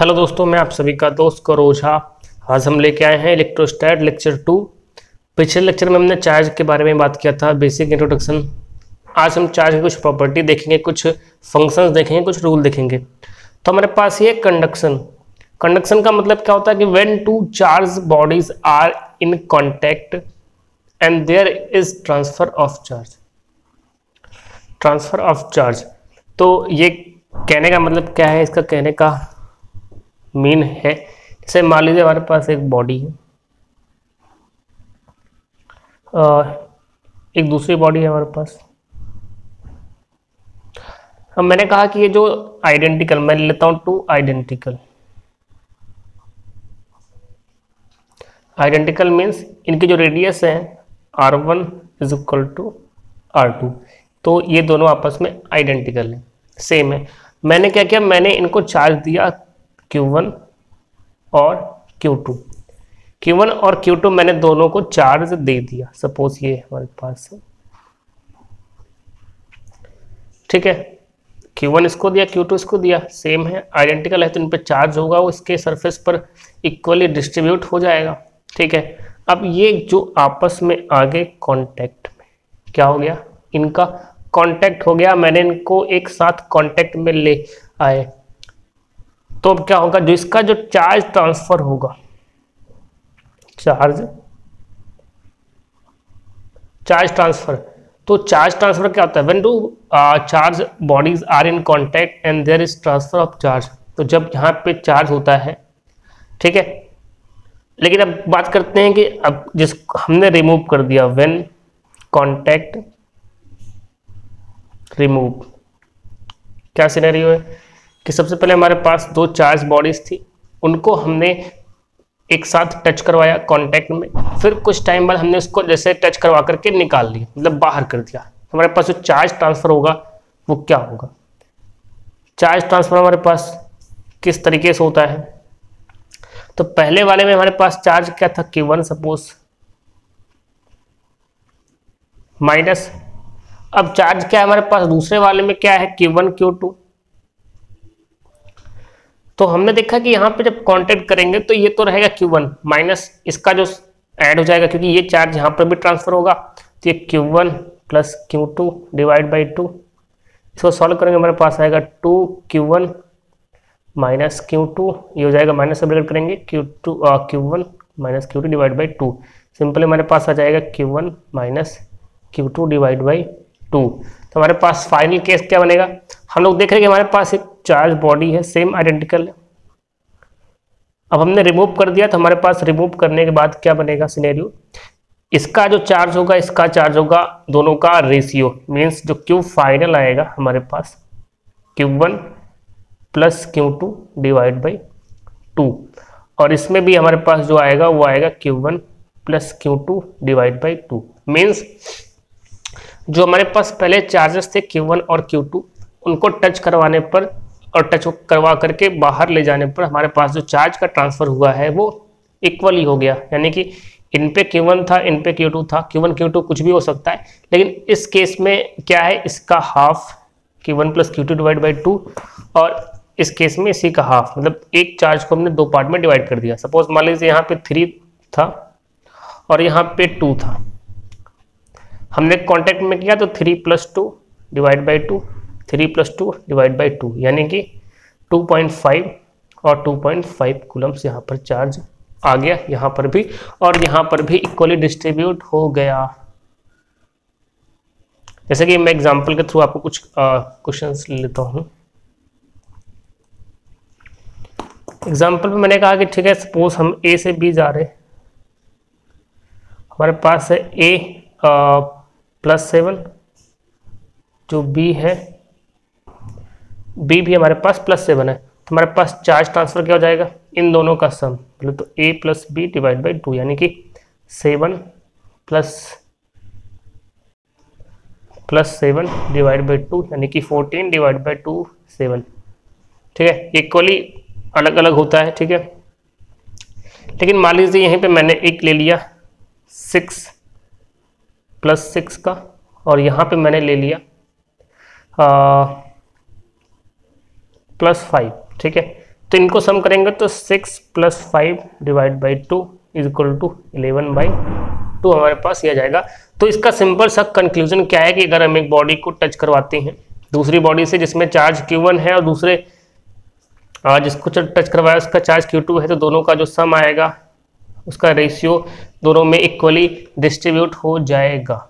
Hello दोस्तों, मैं आप सभी का दोस्त करोज झा। आज हम लेके आए हैं इलेक्ट्रोस्टैट लेक्चर 2। पिछले लेक्चर में हमने चार्ज के बारे में बात किया था, बेसिक इंट्रोडक्शन। आज हम चार्ज की कुछ प्रॉपर्टी देखेंगे, कुछ फंक्शंस देखेंगे, कुछ रूल देखेंगे। तो हमारे पास ये कंडक्शन। कंडक्शन का मतलब क्या होता है कि when two charge bodies are in contact and there is transfer of charge. Transfer of charge, तो ये कहने का मतलब क्या है, इसका कहने का मीन है, जैसे मान लीजिए हमारे पास एक बॉडी है, एक दूसरी बॉडी है हमारे पास। अब मैंने कहा कि ये जो आइडेंटिकल, मैं लेता हूं टू आइडेंटिकल। आइडेंटिकल मीन्स इनकी जो रेडियस है r1 is equal to r2, तो ये दोनों आपस में आइडेंटिकल है, सेम है। मैंने क्या किया, मैंने इनको चार्ज दिया Q1 और Q2। Q1 और Q2 मैंने दोनों को चार्ज दे दिया। सपोज ये हमारे पास है, ठीक है। Q1 इसको दिया, Q2 इसको दिया, सेम है, आइडेंटिकल है, तो इन पे चार्ज होगा वो इसके सरफेस पर इक्वली डिस्ट्रीब्यूट हो जाएगा, ठीक है। अब ये जो आपस में आगे कांटेक्ट में क्या हो गया, इनका कांटेक्ट हो गया, मैंने इनको एक साथ कांटेक्ट में ले आए। तो अब क्या होगा, जो इसका जो चार्ज ट्रांसफर होगा, चार्ज ट्रांसफर, तो चार्ज ट्रांसफर क्या होता है, when two charge bodies are in contact and there is transfer of charge. तो जब यहाँ पे चार्ज होता है, ठीक है। लेकिन अब बात करते हैं कि अब जिस हमने रिमूव कर दिया, व्हेन कांटेक्ट रिमूव, क्या सिनेरियो है कि सबसे पहले हमारे पास दो चार्ज बॉडीज थी, उनको हमने एक साथ टच करवाया कांटेक्ट में, फिर कुछ टाइम बाद हमने उसको जैसे टच करवा करके निकाल लिया, मतलब बाहर कर दिया। हमारे पास जो चार्ज ट्रांसफर होगा वो क्या होगा, चार्ज ट्रांसफर हमारे पास किस तरीके से होता है। तो पहले वाले में हमारे पास चार्ज क्या था, Q1 सपोज, माइनस, अब चार्ज क्या है हमारे पास दूसरे वाले में, क्या है, Q1 Q2। तो हमने देखा कि यहाँ पे जब कांटेक्ट करेंगे तो ये तो रहेगा Q1 माइनस इसका जो ऐड हो जाएगा, क्योंकि ये चार्ज यहाँ पर भी ट्रांसफर होगा, तो ये Q1 plus Q2 divide by 2। इसको सॉल्व करेंगे, हमारे पास आएगा 2Q1 माइनस Q2, ये हो जाएगा, माइनस सेपरेट करेंगे Q1 minus Q2 divide by 2। Simply हमारे पास आ जाएगा Q1 minus Q2 divide by 2। तो हमारे पास फाइनल केस क्या बनेगा, हम लोग देख रहे हैं कि हमारे पास एक चार्ज बॉडी है, सेम आइडेंटिकल है। अब हमने रिमूव कर दिया, तो हमारे पास रिमूव करने के बाद क्या बनेगा सिनेरियो, इसका जो चार्ज होगा, इसका चार्ज होगा, दोनों का रेशियो, मीन्स जो Q फाइनल आएगा हमारे पास Q1 plus Q2 divide by 2, और इसमें भी हमारे पास जो आएगा वो आएगा Q1 plus Q2 divide by 2। Means जो हमारे पास पहले चार्जेस थे Q1 और Q2, उनको टच करवाने पर और टच करवा करके बाहर ले जाने पर हमारे पास जो चार्ज का ट्रांसफर हुआ है वो इक्वली हो गया। यानी कि इन पे Q1 था, इन पे Q2 था, Q1 Q2 कुछ भी हो सकता है, लेकिन इस केस में क्या है, इसका half Q1 plus Q2 divide by 2, और इस केस में इसी का हाफ, मतलब एक चार्ज को हमने दो पार्ट में डिवाइड कर दिया। सपोज मान लीजिए यहाँ पे 3 था और यहाँ पे 2 था, हमने कांटेक्ट में किया तो 3 plus 2 divide by 2, 3 plus 2 divide by 2, यानी कि 2.5 और 2.5 कूलम्स यहाँ पर चार्ज आ गया, यहाँ पर भी और यहाँ पर भी इक्वली डिस्ट्रीब्यूट हो गया। जैसे कि मैं एग्जांपल के थ्रू आपको कुछ क्वेश्चंस लेता हूँ। एग्जांपल में मैंने कहा कि ठीक है, सपोज हम A से B जा रहे, हमारे पास है A +7, जो B है, B भी हमारे पास +7 है, तो हमारे पास चार्ज ट्रांसफर क्या हो जाएगा, इन दोनों का सम, मतलब तो A plus B divide by 2, यानी कि 7 प्लस 7 डिवाइड बाई 2, यानी कि 14 डिवाइड बाई 2 7, ठीक है। इक्वली अलग अलग होता है, ठीक है। लेकिन मान लीजिए यहीं पे मैंने एक ले लिया 6 प्लस 6 का, और यहाँ पे मैंने ले लिया +5, ठीक है। तो इनको सम करेंगे तो 6 + 5 divide by 2 is equal to 11/2 हमारे पास ये आ जाएगा। तो इसका सिंपल सा कंक्लूजन क्या है कि अगर हम एक बॉडी को टच करवाते हैं दूसरी बॉडी से जिसमें चार्ज Q1 है और दूसरे जिसको टच करवाया उसका चार्ज Q2 है, तो दोनों का जो सम आएगा उसका रेशियो दोनों में इक्वली डिस्ट्रीब्यूट हो जाएगा।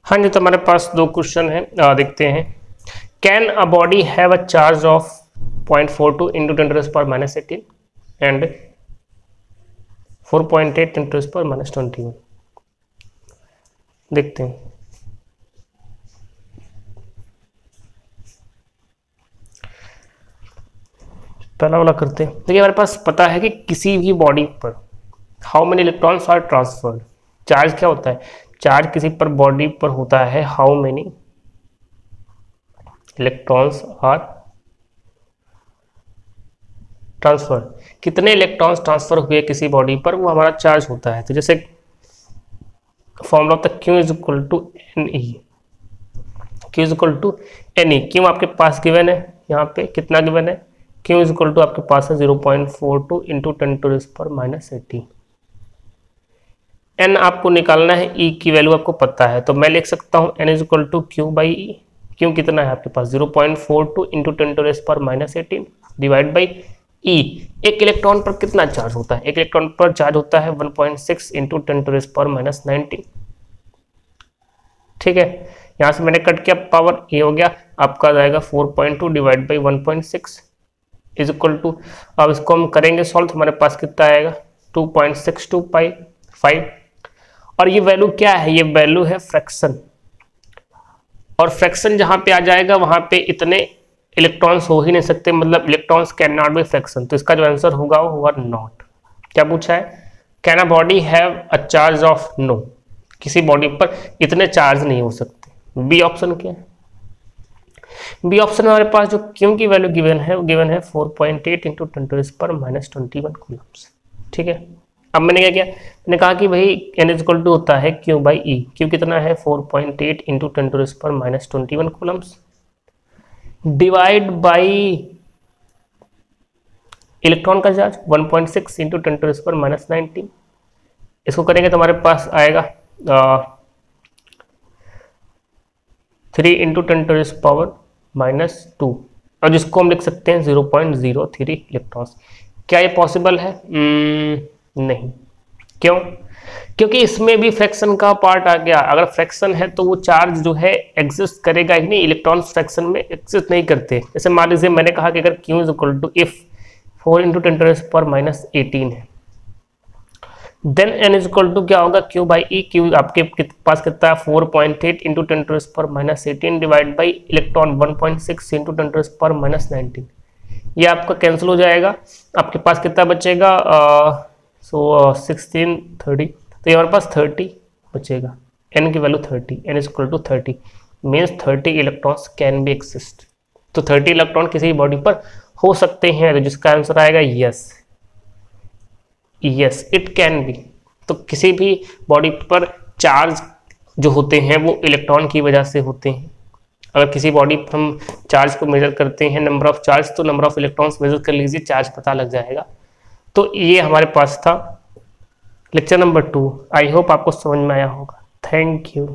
हाँ जी, तो हमारे पास 2 क्वेश्चन है, देखते हैं। Can a body have a charge of 0.42 into 10⁻18 and 4.8 into 10⁻21। देखते हैं। पहला वाला करते हैं। देखिए हमारे पास पता है कि किसी भी बॉडी पर how many electrons are transferred. Charge क्या होता है? चार्ज किसी पर बॉडी पर होता है how many electrons are transfer, कितने इलेक्ट्रॉन्स ट्रांसफर हुए किसी बॉडी पर वो हमारा चार्ज होता है। तो जैसे फॉर्मूला होता है Q is equal to NE, Q is equal to NE। क्यों आपके पास गिवन है, यहाँ पे कितना गिवन है? Q इज इक्वल टू आपके पास है 0.42 इंटू 10⁻18। N आपको निकालना है, E की वैल्यू आपको पता है, तो मैं लिख सकता हूँ N is equal to Q/E। क्यों कितना है आपके पास? 0.42 इंटू 10⁻18 डिवाइड बाई E। एक इलेक्ट्रॉन पर कितना चार्ज होता है? एक इलेक्ट्रॉन पर चार्ज होता है 1.6 इंटू 10⁻19। ठीक है, यहाँ से मैंने कट किया, पावर ये हो गया आपका, जाएगा 4.2 divide by 1.6 is equal to, अब इसको हम करेंगे सॉल्व, हमारे पास कितना आएगा 2.625। और ये वैल्यू क्या है? ये वैल्यू है फ्रैक्शन, और फ्रैक्शन जहां पे आ जाएगा वहां पे इतने इलेक्ट्रॉन्स हो ही नहीं सकते, मतलब electrons can not be fraction. तो इसका जो आंसर होगा वो होगा नॉट। क्या पूछा है? Can a body have a charge of no, किसी बॉडी पर इतने चार्ज नहीं हो सकते। बी ऑप्शन क्या है? बी ऑप्शन हमारे पास जो क्यू की वैल्यू गिवन है वो गिवन है 4.8 इंटू 10⁻21 कूलम्स। ठीक है, अब मैंने क्या किया, मैंने कहा कि भाई N इज इक्वल टू होता है Q/E। Q कितना है? 4.8 into 10⁻21 Coulomb's divide by electron का चार्ज 1.6 इंटू 10⁻19। इसको करेंगे तो हमारे पास आएगा 3 इंटू 10⁻2, और जिसको हम लिख सकते हैं 0.03 इलेक्ट्रॉन्स। क्या ये पॉसिबल है? नहीं। क्यों? क्योंकि इसमें भी फ्रैक्शन का पार्ट आ गया। अगर फ्रैक्शन है तो वो चार्ज जो है एग्जिस्ट करेगा ही नहीं, इलेक्ट्रॉन्स फ्रैक्शन में एग्जिस्ट नहीं करते। जैसे मान लीजिए मैंने कहा कि अगर Q is equal to if 4 into 10⁻18 है, then N is equal to क्या होगा? Q/E। Q आपके पास कितना है? 4.8 into 10⁻18 divide by electron 1.6 into 10⁻19। ये आपका कैंसिल हो जाएगा, आपके पास कितना बचेगा? 16 30, तो ये हमारे पास 30 बचेगा। N की value 30, N is equal to 30 means 30 electrons can be exist. तो 30 इलेक्ट्रॉन किसी बॉडी पर हो सकते हैं, तो जिसका आंसर आएगा yes, yes it can be. तो किसी भी बॉडी पर चार्ज जो होते हैं वो इलेक्ट्रॉन की वजह से होते हैं। अगर किसी बॉडी पर हम चार्ज को मेजर करते हैं, नंबर ऑफ चार्ज, तो नंबर ऑफ इलेक्ट्रॉन्स मेजर कर लीजिए, चार्ज पता लग जाएगा। तो ये हमारे पास था लेक्चर नंबर 2। आई होप आपको समझ में आया होगा। Thank you.